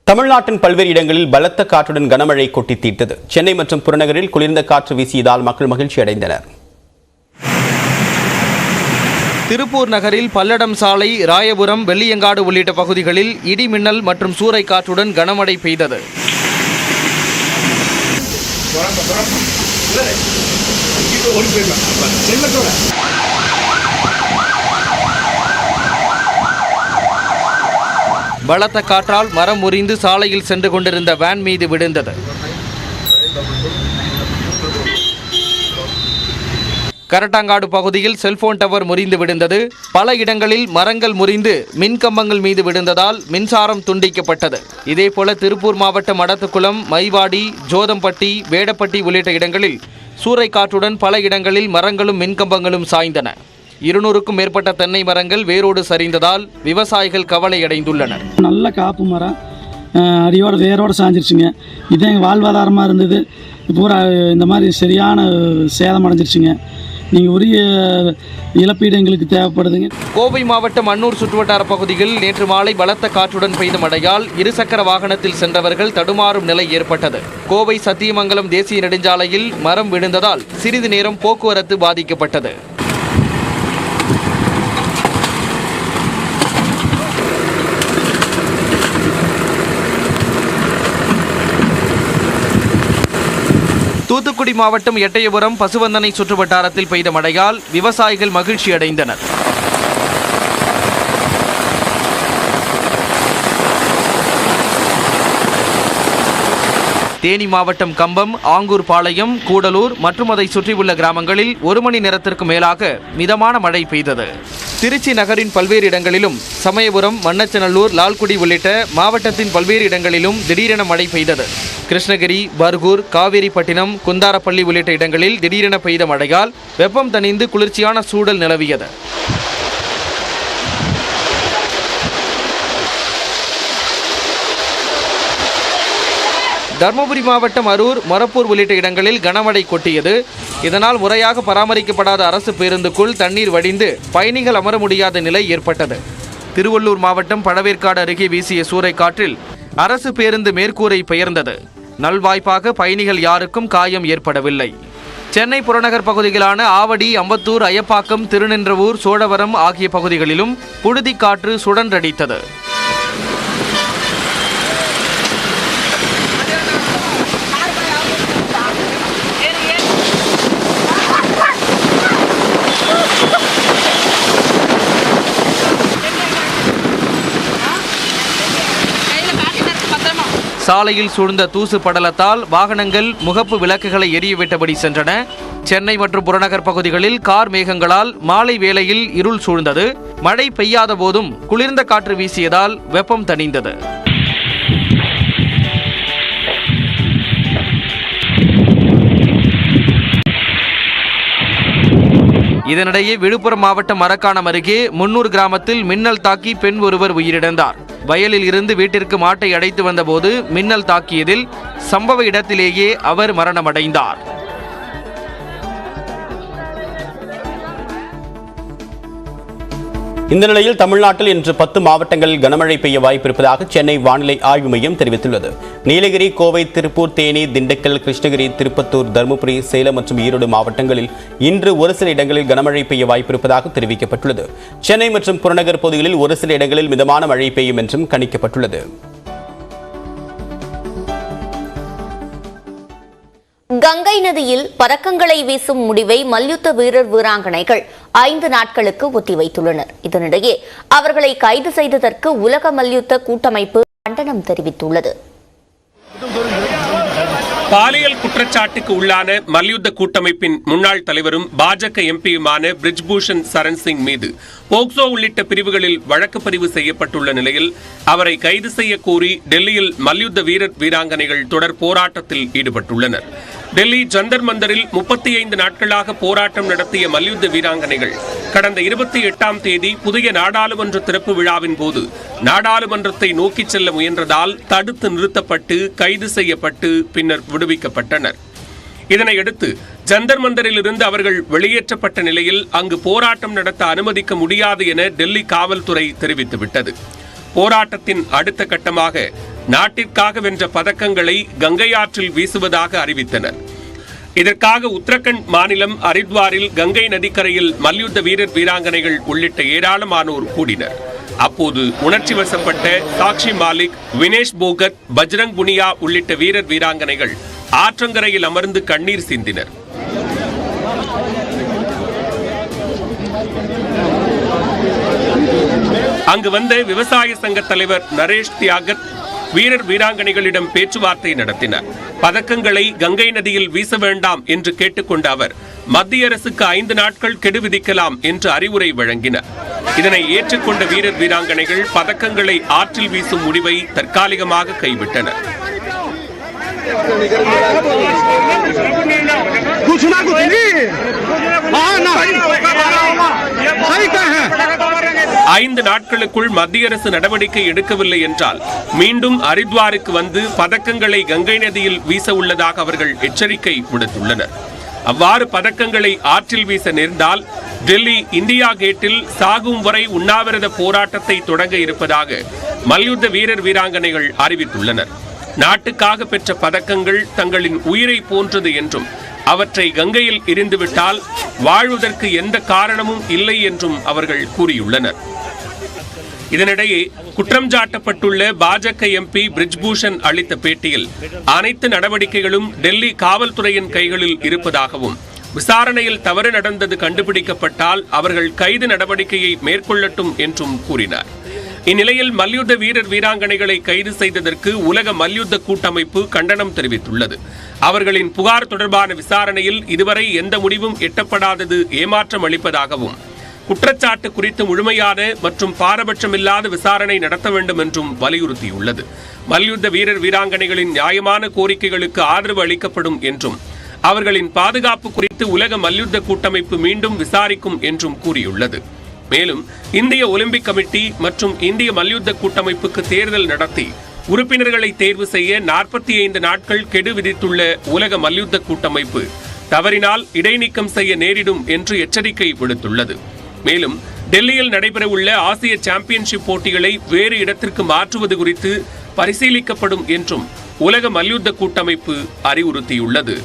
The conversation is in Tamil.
தமிழ்நாட்டின் பல்வேறு இடங்களில் பலத்த காற்றுடன் கனமழை கொட்டி தீர்த்தது. சென்னை மற்றும் புறநகரில் குளிர்ந்த காற்று வீசியதால் மக்கள் மகிழ்ச்சி அடைந்தனர். திருப்பூர் நகரில் பல்லடம் சாலை, ராயபுரம், வெள்ளியங்காடு உள்ளிட்ட பகுதிகளில் இடி மின்னல் மற்றும் சூறைக்காற்றுடன் கனமழை பெய்தது. பலத்த காற்றால் மரம் முறிந்து சாலையில் சென்று கொண்டிருந்த வேன் மீது விழுந்தது. கரட்டாங்காடு பகுதியில் செல்போன் டவர் முறிந்து விழுந்தது. பல இடங்களில் மரங்கள் முறிந்து மின்கம்பங்கள் மீது விழுந்ததால் மின்சாரம் துண்டிக்கப்பட்டது. இதேபோல திருப்பூர் மாவட்டம் மடத்துக்குளம், மைவாடி, ஜோதம்பட்டி, வேடப்பட்டி உள்ளிட்ட இடங்களில் சூறைக்காற்றுடன் பல இடங்களில் மரங்களும் மின்கம்பங்களும் சாய்ந்தன. 200க்கும் மேற்பட்ட தென்னை மரங்கள் வேரோடு சரிந்ததால் விவசாயிகள் கவலை அடைந்துள்ளனர். நல்ல காப்பு மரம் அடியோட வேரோடு சாஞ்சிருச்சுங்க. இது எங்கள் வாழ்வாதாரமாக இருந்தது. பூரா இந்த மாதிரி சரியான சேதம் அடைஞ்சிருச்சுங்க. நீங்கள் உரிய இழப்பீடு எங்களுக்கு தேவைப்படுதுங்க. கோவை மாவட்டம் அன்னூர் சுற்றுவட்டார பகுதியில் நேற்று மாலை பலத்த காற்றுடன் பெய்த மழையால் இருசக்கர வாகனத்தில் சென்றவர்கள் தடுமாறும் நிலை ஏற்பட்டது. கோவை சத்தியமங்கலம் தேசிய நெடுஞ்சாலையில் மரம் விழுந்ததால் சிறிது நேரம் போக்குவரத்து பாதிக்கப்பட்டது. தூத்துக்குடி மாவட்டம் எட்டயபுரம், பசுவந்தனை சுற்றுவட்டாரத்தில் பெய்த மழையால் விவசாயிகள் மகிழ்ச்சி அடைந்தனர். தேனி மாவட்டம் கம்பம், ஆங்கூர் பாளையம், கூடலூர் மற்றும் அதை சுற்றியுள்ள கிராமங்களில் 1 மணி நேரத்திற்கு மேலாக மிதமான மழை பெய்தது. திருச்சி நகரின் பல்வேறு இடங்களிலும், சமயபுரம், மண்ணச்சநல்லூர், லால்குடி உள்ளிட்ட மாவட்டத்தின் பல்வேறு இடங்களிலும் திடீரென மழை பெய்தது. கிருஷ்ணகிரி, பர்கூர், காவேரிப்பட்டினம், குந்தாரப்பள்ளி உள்ளிட்ட இடங்களில் திடீரென பெய்த மழையால் வெப்பம் தணிந்து குளிர்ச்சியான சூழல் நிலவியது. தருமபுரி மாவட்டம் அரூர், மொரப்பூர் உள்ளிட்ட இடங்களில் கனமழை கொட்டியது. இதனால் முறையாக பராமரிக்கப்படாத அரசு பேருந்துக்குள் தண்ணீர் வடிந்து பயணிகள் அமர முடியாத நிலை ஏற்பட்டது. திருவள்ளூர் மாவட்டம் பழவேற்காடு அருகே வீசிய சூறைக்காற்றில் அரசு பேருந்து மேற்கூரை பெயர்ந்தது. நல்வாய்ப்பாக பயணிகள் யாருக்கும் காயம் ஏற்படவில்லை. சென்னை புறநகர் பகுதிகளான ஆவடி, அம்பத்தூர், அயப்பாக்கம், திருநின்றவூர், சோழவரம் ஆகிய பகுதிகளிலும் புழுதிக்காற்று சுழன்றடித்தது. சாலையில் சூழ்ந்த தூசு படலத்தால் வாகனங்கள் முகப்பு விளக்குகளை எரியவிட்டபடி சென்றன. சென்னை மற்றும் புறநகர் பகுதிகளில் கார் மேகங்களால் மாலை வேளையில் இருள் சூழ்ந்தது. மழை பெய்யாத போதும் குளிர்ந்த காற்று வீசியதால் வெப்பம் தணிந்தது. இதனிடையே விழுப்புரம் மாவட்டம் மரக்காணம் அருகே முன்னூர் கிராமத்தில் மின்னல் தாக்கி பெண் ஒருவர் உயிரிழந்தார். வயலில் இருந்து வீட்டிற்கு மாட்டை அடைத்து வந்தபோது மின்னல் தாக்கியதில் சம்பவ இடத்திலேயே அவர் மரணமடைந்தார். இந்த நிலையில் தமிழ்நாட்டில் இன்று 10 மாவட்டங்களில் கனமழை பெய்ய வாய்ப்பிருப்பதாக சென்னை வானிலை ஆய்வு மையம் தெரிவித்துள்ளது. நீலகிரி, கோவை, திருப்பூர், தேனி, திண்டுக்கல், கிருஷ்ணகிரி, திருப்பத்தூர், தருமபுரி, சேலம் மற்றும் ஈரோடு மாவட்டங்களில் இன்று ஒரு சில இடங்களில் கனமழை பெய்ய வாய்ப்பிருப்பதாக தெரிவிக்கப்பட்டுள்ளது. சென்னை மற்றும் புறநகர் பகுதிகளில் ஒரு சில இடங்களில் மிதமான மழை பெய்யும் என்றும் கணிக்கப்பட்டுள்ளது. கங்கை நதியில் பதக்கங்களை வீசும் முடிவை மல்யுத்த வீரர் வீராங்கனைகள் 5 நாட்களுக்கு ஒத்திவைத்துள்ளனர். இதனிடையே அவர்களை கைது செய்ததற்கு உலக மல்யுத்த கூட்டமைப்பு கண்டனம் தெரிவித்துள்ளது. பாலியல் குற்றச்சாட்டுக்கு உள்ளான மல்யுத்த கூட்டமைப்பின் முன்னாள் தலைவரும் பாஜக எம்பியுமான பிரிஜ்பூஷன் சரண் சிங் மீது போக்சோ உள்ளிட்ட பிரிவுகளில் வழக்கு பதிவு செய்யப்பட்டுள்ள நிலையில் அவரை கைது செய்ய கோரி டெல்லியில் மல்யுத்த வீரர் வீராங்கனைகள் தொடர் போராட்டத்தில் ஈடுபட்டுள்ளனர். டெல்லி ஜந்தர் மந்தரில் 35 நாட்களாக போராட்டம் நடத்திய மல்யுத்த வீராங்கனைகள் கடந்த 28ஆம் தேதி புதிய நாடாளுமன்ற திறப்பு விழாவின் போது நாடாளுமன்றத்தை நோக்கி செல்ல முயன்றதால் தடுத்து நிறுத்தப்பட்டு கைது செய்யப்பட்டு பின்னர் விடுவிக்கப்பட்டனர். இதனையடுத்து ஜந்தர் மந்தரில் இருந்து அவர்கள் வெளியேற்றப்பட்ட நிலையில் அங்கு போராட்டம் நடத்த அனுமதிக்க முடியாது என டெல்லி காவல்துறை தெரிவித்துவிட்டது. போராட்டத்தின் அடுத்த கட்டமாக நாட்டிற்காக வென்ற பதக்கங்களை கங்கை ஆற்றில் வீசுவதாக அறிவித்தனர். இதற்காக உத்தரகண்ட் மாநிலம் ஹரித்வாரில் கங்கை நதிக்கரையில் மல்யுத்த வீரர் வீராங்கனைகள் உள்ளிட்ட ஏராளமானோர் கூடினர். அப்போது உணர்ச்சி வசப்பட்ட சாக்ஷி மாலிக், வினேஷ் போகத், பஜ்ரங் புனியா உள்ளிட்ட வீரர் வீராங்கனைகள் ஆற்றங்கரையில் அமர்ந்து கண்ணீர் சிந்தினர். அங்கு வந்த விவசாய சங்க தலைவர் நரேஷ் தியாகத் வீரர் வீராங்கனைகளிடம் பேச்சுவார்த்தை நடத்தினார். பதக்கங்களை கங்கை நதியில் வீச வேண்டாம் என்று கேட்டுக்கொண்ட அவர் மத்திய அரசுக்கு 5 நாட்கள் கெடு விதிக்கலாம் என்று அறிவுரை வழங்கினார். இதனை ஏற்றுக்கொண்ட வீரர் வீராங்கனைகள் பதக்கங்களை ஆற்றில் வீசும் முடிவை தற்காலிகமாக கைவிட்டனர். ஐந்து நாட்களுக்குள் மத்திய அரசு நடவடிக்கை எடுக்கவில்லை என்றால் மீண்டும் ஹரித்வாருக்கு வந்து பதக்கங்களை கங்கை நதியில் வீச உள்ளதாக அவர்கள் எச்சரிக்கை விடுத்துள்ளனர். அவ்வாறு பதக்கங்களை ஆற்றில் வீச நேர்ந்தால் டெல்லி இந்தியா கேட்டில் சாகும் வரை உண்ணாவிரத போராட்டத்தை தொடங்க இருப்பதாக மல்யுத்த வீரர் வீராங்கனைகள் அறிவித்துள்ளனர். நாட்டுக்காக பெற்ற பதக்கங்கள் தங்களின் உயிரை போன்றது என்றும் அவற்றை கங்கையில் எறிந்துவிட்டால் வாழ்வதற்கு எந்த காரணமும் இல்லை என்றும் அவர்கள் கூறியுள்ளனர். இதனிடையே குற்றம் சாட்டப்பட்டுள்ள பாஜக எம்பி பிரிஜ்பூஷன் அளித்த பேட்டியில் அனைத்து நடவடிக்கைகளும் டெல்லி காவல்துறையின் கைகளில் இருப்பதாகவும் விசாரணையில் தவறு நடந்தது கண்டுபிடிக்கப்பட்டால் அவர்கள் கைது நடவடிக்கையை மேற்கொள்ளட்டும் என்றும் கூறினார். இந்நிலையில் மல்யுத்த வீரர் வீராங்கனைகளை கைது செய்ததற்கு உலக மல்யுத்த கூட்டமைப்பு கண்டனம் தெரிவித்துள்ளது. அவர்களின் புகார் தொடர்பான விசாரணையில் இதுவரை எந்த முடிவும் எட்டப்படாதது ஏமாற்றம் அளிப்பதாகவும் குற்றச்சாட்டு குறித்து முழுமையான மற்றும் பாரபட்சமில்லாத விசாரணை நடத்த வேண்டும் என்றும் வலியுறுத்தியுள்ளது. மல்யுத்த வீரர் வீராங்கனைகளின் நியாயமான கோரிக்கைகளுக்கு ஆதரவு அளிக்கப்படும் என்றும் அவர்களின் பாதுகாப்பு குறித்து உலக மல்யுத்த கூட்டமைப்பு மீண்டும் விசாரிக்கும் என்றும் கூறியுள்ளது. மேலும் இந்திய ஒலிம்பிக் கமிட்டி மற்றும் இந்திய மல்யுத்த கூட்டமைப்புக்கு தேர்தல் நடத்தி உறுப்பினர்களை தேர்வு செய்ய 45 நாட்கள் கெடு விதித்துள்ள உலக மல்யுத்த கூட்டமைப்பு தவறினால் இடைநீக்கம் செய்ய நேரிடும் என்று எச்சரிக்கை விடுத்துள்ளது. மேலும் டெல்லியில் நடைபெறவுள்ள ஆசிய சாம்பியன்ஷிப் போட்டிகளை வேறு இடத்திற்கு மாற்றுவது குறித்து பரிசீலிக்கப்படும் என்றும் உலக மல்யுத்த கூட்டமைப்பு அறிவுறுத்தியுள்ளது.